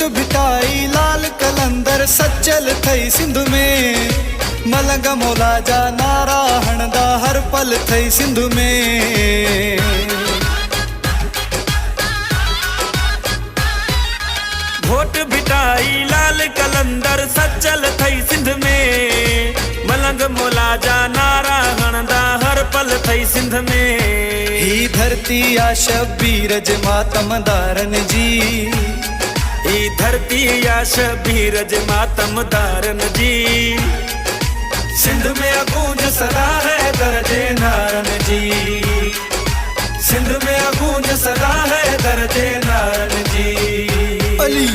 घोट भिटाई लाल कलंदर सच्चल थई सिंध में। मलंग मोला जा नारा हणदा हर पल थई सिंध में। घोट भिटाई लाल कलंदर सच्चल थई सिंध में। मलंग मोला जा नारा हणदा हर पल थई सिंध में। ही धरती आ शबीर जे मातमदारन जी। ही धरती आ शबीर जे मातमदारन जी। सिंध में गूंज सदा है दर्जे नारन जी। सिंध में गूंज सदा है दर्जे नारन जी। अली